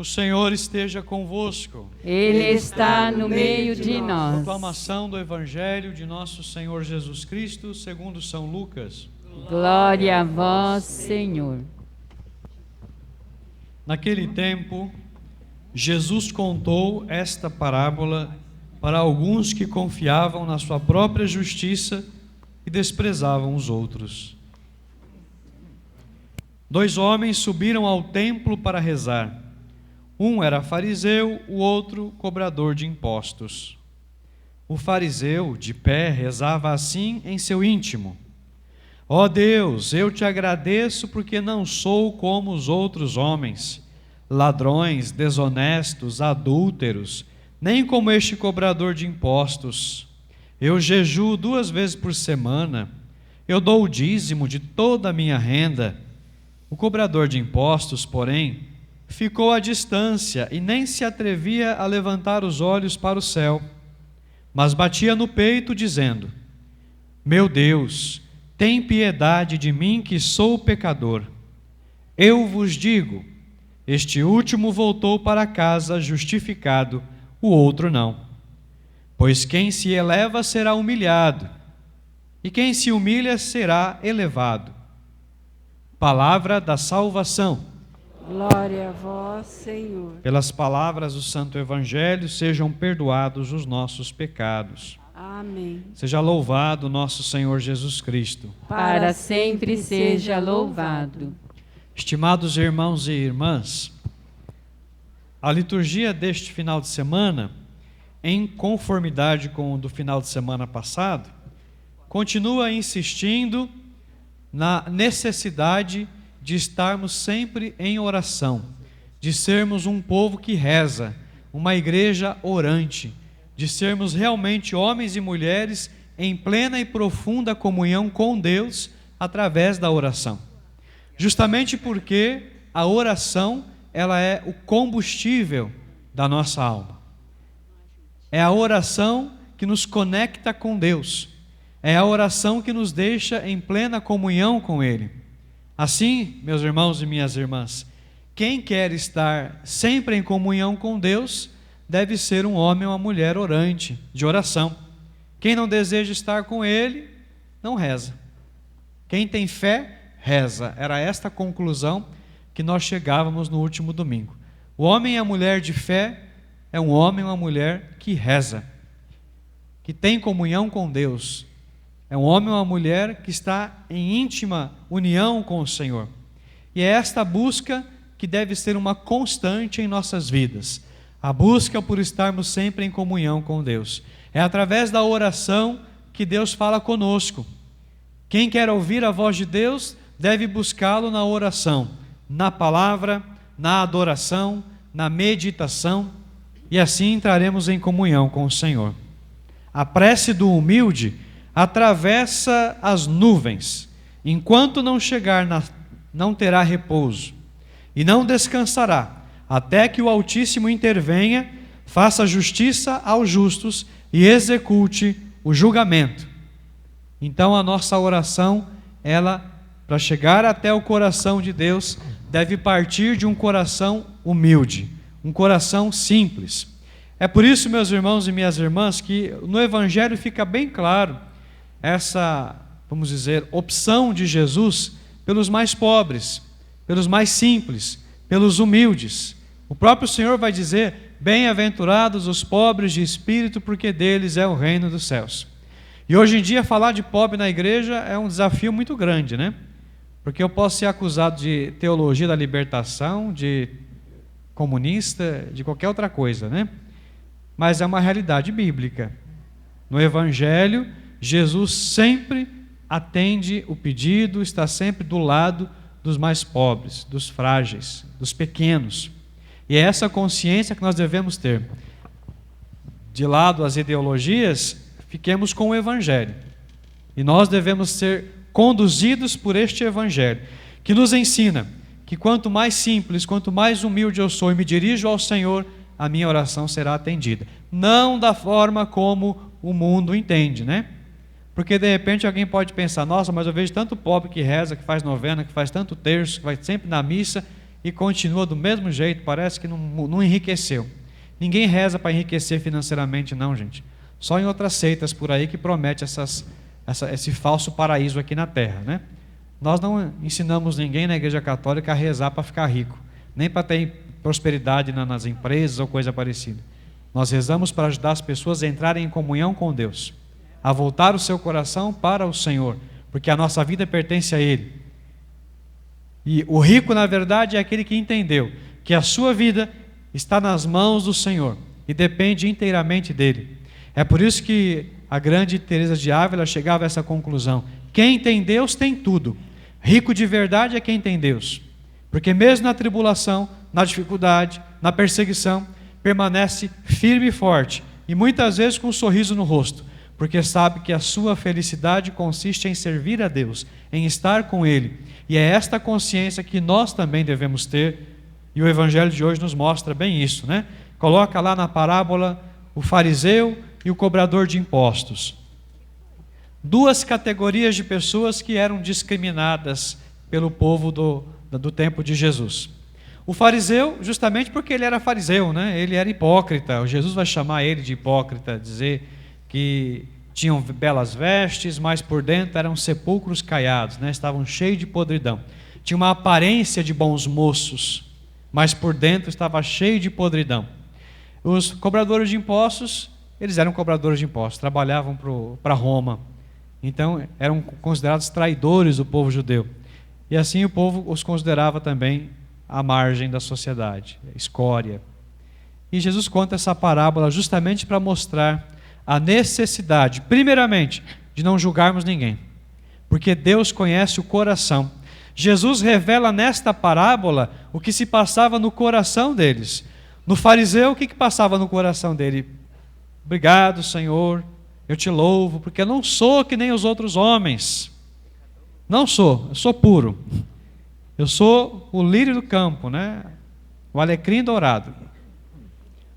O Senhor esteja convosco. Ele está no meio de nós. Proclamação do Evangelho de nosso Senhor Jesus Cristo, segundo São Lucas. Glória a vós, Senhor. Naquele tempo, Jesus contou esta parábola para alguns que confiavam na sua própria justiça e desprezavam os outros. 2 homens subiram ao templo para rezar. Um era fariseu, o outro cobrador de impostos. O fariseu, de pé, rezava assim em seu íntimo: Ó Deus, eu te agradeço porque não sou como os outros homens, ladrões, desonestos, adúlteros, nem como este cobrador de impostos. Eu jejuo 2 vezes por semana, eu dou o dízimo de toda a minha renda. O cobrador de impostos, porém, ficou à distância e nem se atrevia a levantar os olhos para o céu, mas batia no peito, dizendo: Meu Deus, tem piedade de mim que sou pecador. Eu vos digo, este último voltou para casa justificado, o outro não. Pois quem se eleva será humilhado, e quem se humilha será elevado. Palavra da salvação. Glória a vós, Senhor. Pelas palavras do Santo Evangelho, sejam perdoados os nossos pecados. Amém. Seja louvado nosso Senhor Jesus Cristo. Para sempre seja louvado. Estimados irmãos e irmãs, a liturgia deste final de semana, em conformidade com o do final de semana passado, continua insistindo na necessidade de estarmos sempre em oração, de sermos um povo que reza, uma igreja orante, de sermos realmente homens e mulheres em plena e profunda comunhão com Deus através da oração. Justamente porque a oração, ela é o combustível da nossa alma. É a oração que nos conecta com Deus. É a oração que nos deixa em plena comunhão com Ele. Assim, meus irmãos e minhas irmãs, quem quer estar sempre em comunhão com Deus deve ser um homem ou uma mulher orante, de oração. Quem não deseja estar com Ele, não reza. Quem tem fé, reza. Era esta a conclusão que nós chegávamos no último domingo. O homem e a mulher de fé é um homem ou uma mulher que reza, que tem comunhão com Deus. É um homem ou uma mulher que está em íntima união com o Senhor. E é esta busca que deve ser uma constante em nossas vidas. A busca por estarmos sempre em comunhão com Deus. É através da oração que Deus fala conosco. Quem quer ouvir a voz de Deus deve buscá-lo na oração, na palavra, na adoração, na meditação, e assim entraremos em comunhão com o Senhor. A prece do humilde atravessa as nuvens. Enquanto não chegar, não terá repouso, e não descansará, até que o Altíssimo intervenha, faça justiça aos justos e execute o julgamento. Então a nossa oração, ela, para chegar até o coração de Deus, deve partir de um coração humilde, um coração simples. É por isso, meus irmãos e minhas irmãs, que no Evangelho fica bem claro essa, vamos dizer, opção de Jesus pelos mais pobres, pelos mais simples, pelos humildes. O próprio Senhor vai dizer: bem-aventurados os pobres de espírito, porque deles é o reino dos céus. E hoje em dia falar de pobre na igreja é um desafio muito grande, né? Porque eu posso ser acusado de teologia da libertação, de comunista, de qualquer outra coisa, né? Mas é uma realidade bíblica. No Evangelho, Jesus sempre atende o pedido, está sempre do lado dos mais pobres, dos frágeis, dos pequenos. E é essa consciência que nós devemos ter. De lado as ideologias, fiquemos com o Evangelho. E nós devemos ser conduzidos por este Evangelho, que nos ensina que quanto mais simples, quanto mais humilde eu sou e me dirijo ao Senhor, a minha oração será atendida. Não da forma como o mundo entende, né? Porque de repente alguém pode pensar: nossa, mas eu vejo tanto pobre que reza, que faz novena, que faz tanto terço, que vai sempre na missa, e continua do mesmo jeito, parece que não enriqueceu. Ninguém reza para enriquecer financeiramente não, gente. Só em outras seitas por aí que promete esse falso paraíso aqui na terra, né? Nós não ensinamos ninguém na Igreja Católica a rezar para ficar rico, nem para ter prosperidade nas empresas ou coisa parecida. Nós rezamos para ajudar as pessoas a entrarem em comunhão com Deus, a voltar o seu coração para o Senhor, porque a nossa vida pertence a Ele. E o rico, na verdade, é aquele que entendeu que a sua vida está nas mãos do Senhor e depende inteiramente dele. É por isso que a grande Teresa de Ávila chegava a essa conclusão: quem tem Deus tem tudo. Rico de verdade é quem tem Deus, porque mesmo na tribulação, na dificuldade, na perseguição, permanece firme e forte, e muitas vezes com um sorriso no rosto, porque sabe que a sua felicidade consiste em servir a Deus, em estar com Ele. E é esta consciência que nós também devemos ter, e o Evangelho de hoje nos mostra bem isso, né? Coloca lá na parábola o fariseu e o cobrador de impostos. Duas categorias de pessoas que eram discriminadas pelo povo do tempo de Jesus. O fariseu, justamente porque ele era fariseu, né? Ele era hipócrita. Jesus vai chamar ele de hipócrita, dizer que tinham belas vestes, mas por dentro eram sepulcros caiados, né? Estavam cheios de podridão. Tinha uma aparência de bons moços, mas por dentro estava cheio de podridão. Os cobradores de impostos, eles eram cobradores de impostos, trabalhavam para Roma. Então eram considerados traidores do povo judeu. E assim o povo os considerava também à margem da sociedade, escória. E Jesus conta essa parábola justamente para mostrar a necessidade, primeiramente, de não julgarmos ninguém, porque Deus conhece o coração. Jesus revela nesta parábola o que se passava no coração deles. No fariseu, o que passava no coração dele? Obrigado, Senhor, eu te louvo, porque eu não sou que nem os outros homens. Não sou, eu sou puro. Eu sou o lírio do campo, né? O alecrim dourado.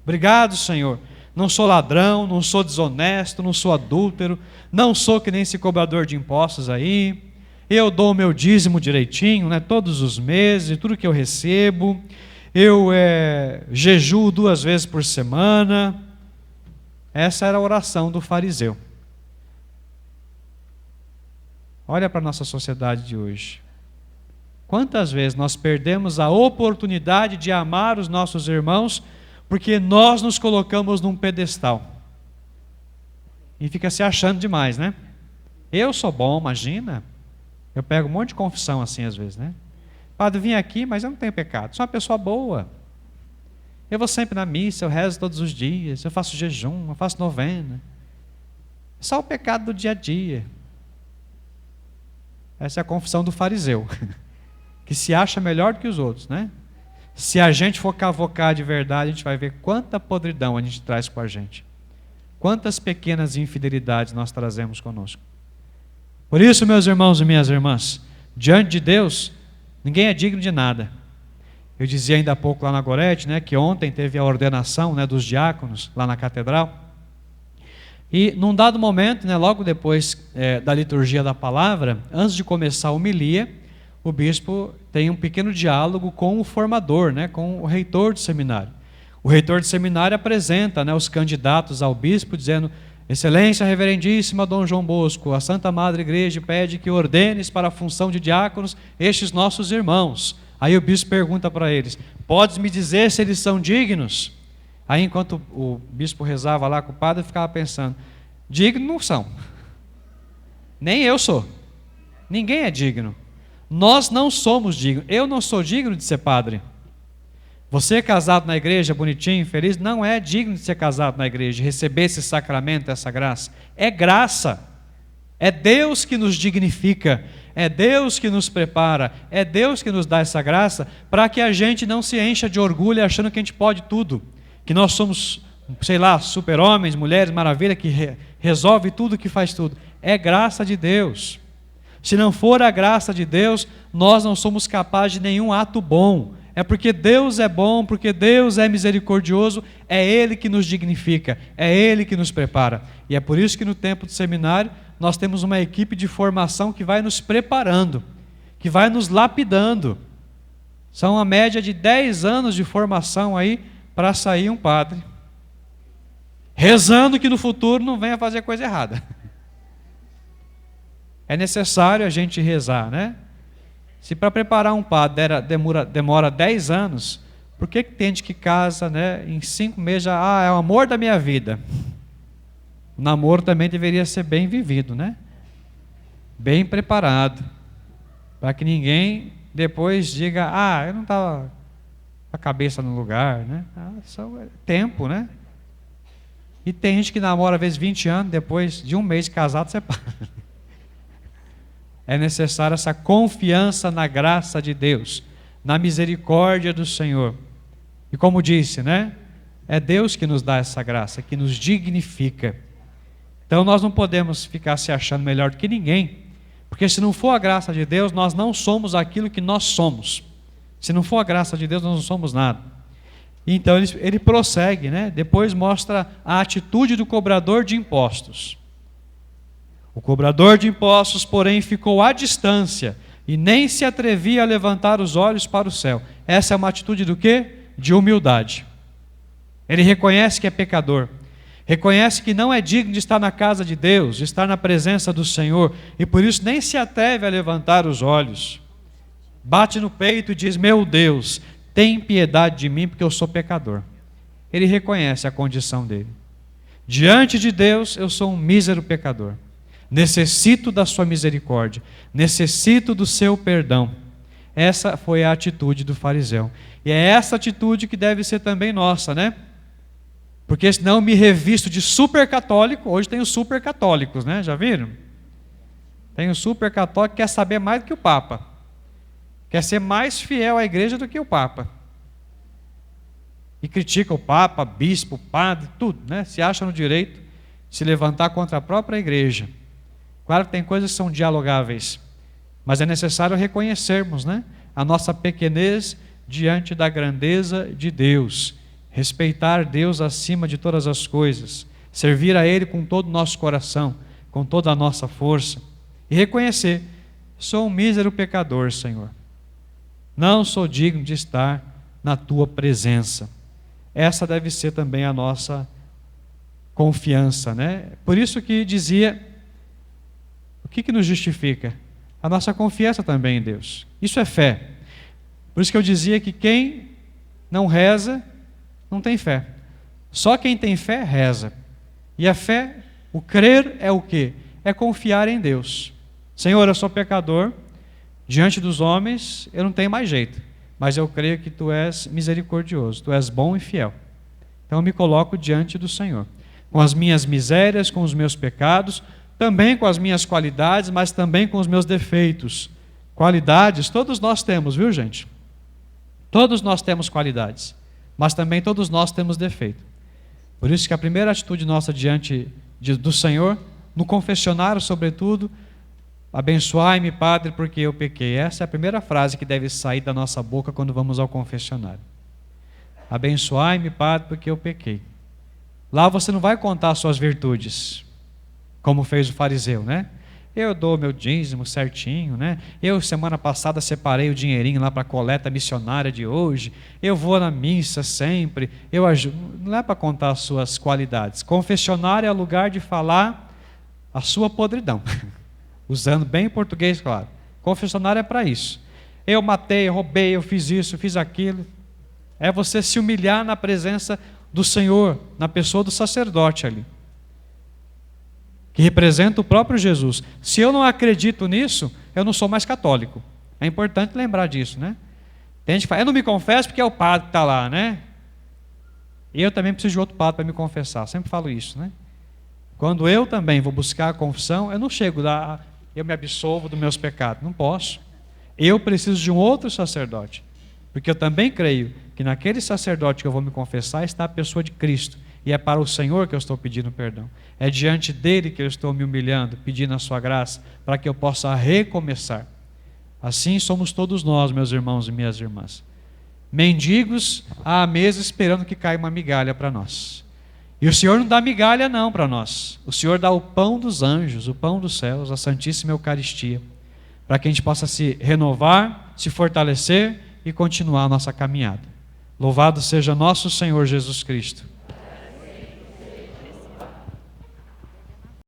Obrigado, Senhor. Não sou ladrão, não sou desonesto, não sou adúltero, não sou que nem esse cobrador de impostos aí. Eu dou o meu dízimo direitinho, né? Todos os meses, tudo que eu recebo. Eu jejuo 2 vezes por semana. Essa era a oração do fariseu. Olha para a nossa sociedade de hoje. Quantas vezes nós perdemos a oportunidade de amar os nossos irmãos porque nós nos colocamos num pedestal e fica se achando demais, né? Eu sou bom, imagina. Eu pego um monte de confissão assim às vezes, né? Padre, vim aqui, mas eu não tenho pecado, sou uma pessoa boa. Eu vou sempre na missa, eu rezo todos os dias, eu faço jejum, eu faço novena. Só o pecado do dia a dia. Essa é a confissão do fariseu, que se acha melhor do que os outros, né? Se a gente for cavocar de verdade, a gente vai ver quanta podridão a gente traz com a gente. Quantas pequenas infidelidades nós trazemos conosco. Por isso, meus irmãos e minhas irmãs, diante de Deus, ninguém é digno de nada. Eu dizia ainda há pouco lá na Gorete, né, que ontem teve a ordenação, né, dos diáconos lá na catedral. E num dado momento, né, logo depois da liturgia da palavra, antes de começar a homilia, o bispo tem um pequeno diálogo com o formador, né, com o reitor do seminário. O reitor do seminário apresenta, né, os candidatos ao bispo, dizendo: Excelência Reverendíssima Dom João Bosco, a Santa Madre Igreja pede que ordenes para a função de diáconos estes nossos irmãos. Aí o bispo pergunta para eles: podes me dizer se eles são dignos? Aí enquanto o bispo rezava lá com o padre, ficava pensando: dignos não são. Nem eu sou. Ninguém é digno. Nós não somos dignos. Eu não sou digno de ser padre. Você casado na igreja, bonitinho, feliz, não é digno de ser casado na igreja, de receber esse sacramento, essa graça. É graça. É Deus que nos dignifica. É Deus que nos prepara. É Deus que nos dá essa graça para que a gente não se encha de orgulho achando que a gente pode tudo. Que nós somos, sei lá, super-homens, mulheres, maravilha, que resolve tudo, que faz tudo. É graça de Deus. Se não for a graça de Deus, nós não somos capazes de nenhum ato bom. É porque Deus é bom, porque Deus é misericordioso, é Ele que nos dignifica, é Ele que nos prepara. E é por isso que no tempo do seminário nós temos uma equipe de formação que vai nos preparando, que vai nos lapidando. São uma média de 10 anos de formação aí para sair um padre. Rezando que no futuro não venha fazer coisa errada. É necessário a gente rezar, né? Se para preparar um padre demora 10 anos, por que tem gente que casa, né, em 5 meses já, é o amor da minha vida? O namoro também deveria ser bem vivido, né? Bem preparado, para que ninguém depois diga, eu não estava com a cabeça no lugar, né? Só tempo, né? E tem gente que namora às vezes 20 anos, depois de um mês de casado separa. É necessária essa confiança na graça de Deus, na misericórdia do Senhor. E como disse, né? É Deus que nos dá essa graça, que nos dignifica. Então nós não podemos ficar se achando melhor do que ninguém, porque se não for a graça de Deus, nós não somos aquilo que nós somos. Se não for a graça de Deus, nós não somos nada. Então ele prossegue, né? Depois mostra a atitude do cobrador de impostos. O cobrador de impostos, porém, ficou à distância e nem se atrevia a levantar os olhos para o céu. Essa é uma atitude do quê? De humildade. Ele reconhece que é pecador. Reconhece que não é digno de estar na casa de Deus, de estar na presença do Senhor, e por isso nem se atreve a levantar os olhos. Bate no peito e diz, meu Deus, tem piedade de mim porque eu sou pecador. Ele reconhece a condição dele. Diante de Deus eu sou um mísero pecador. Necessito da sua misericórdia, necessito do seu perdão. Essa foi a atitude do fariseu. E é essa atitude que deve ser também nossa, né? Porque senão eu me revisto de super católico. Hoje tem os super católicos, né? Já viram? Tem o super católico que quer saber mais do que o Papa. Quer ser mais fiel à igreja do que o Papa. E critica o Papa, bispo, padre, tudo, né? Se acha no direito de se levantar contra a própria igreja. Claro que tem coisas que são dialogáveis, mas é necessário reconhecermos, né, a nossa pequenez diante da grandeza de Deus. Respeitar Deus acima de todas as coisas, servir a Ele com todo o nosso coração, com toda a nossa força, e reconhecer, sou um mísero pecador, Senhor. Não sou digno de estar na Tua presença. Essa deve ser também a nossa confiança, né? Por isso que dizia, o que nos justifica? A nossa confiança também em Deus. Isso é fé. Por isso que eu dizia que quem não reza, não tem fé. Só quem tem fé, reza. E a fé, o crer é o quê? É confiar em Deus. Senhor, eu sou pecador, diante dos homens eu não tenho mais jeito, mas eu creio que Tu és misericordioso, Tu és bom e fiel. Então eu me coloco diante do Senhor, com as minhas misérias, com os meus pecados, também com as minhas qualidades, mas também com os meus defeitos. Qualidades, todos nós temos, viu, gente? Todos nós temos qualidades, mas também todos nós temos defeito. Por isso que a primeira atitude nossa diante do Senhor, no confessionário sobretudo, abençoai-me, Padre, porque eu pequei. Essa é a primeira frase que deve sair da nossa boca quando vamos ao confessionário. Abençoai-me, Padre, porque eu pequei. Lá você não vai contar as suas virtudes, como fez o fariseu, né? Eu dou meu dízimo certinho, né? Eu, semana passada, separei o dinheirinho lá para a coleta missionária de hoje. Eu vou na missa sempre. Eu ajudo. Não é para contar as suas qualidades. Confessionário é lugar de falar a sua podridão. Usando bem português, claro. Confessionário é para isso. Eu matei, eu roubei, eu fiz isso, eu fiz aquilo. É você se humilhar na presença do Senhor, na pessoa do sacerdote ali, que representa o próprio Jesus. Se eu não acredito nisso, eu não sou mais católico. É importante lembrar disso, né? Tem gente que fala, eu não me confesso porque é o padre que está lá, né? E eu também preciso de outro padre para me confessar. Sempre falo isso, né? Quando eu também vou buscar a confissão, eu não chego lá, eu me absolvo dos meus pecados. Não posso. Eu preciso de um outro sacerdote. Porque eu também creio que naquele sacerdote que eu vou me confessar está a pessoa de Cristo. E é para o Senhor que eu estou pedindo perdão. É diante dele que eu estou me humilhando, pedindo a sua graça, para que eu possa recomeçar. Assim somos todos nós, meus irmãos e minhas irmãs. Mendigos à mesa esperando que caia uma migalha para nós. E o Senhor não dá migalha não para nós. O Senhor dá o pão dos anjos, o pão dos céus, a Santíssima Eucaristia, para que a gente possa se renovar, se fortalecer e continuar a nossa caminhada. Louvado seja nosso Senhor Jesus Cristo.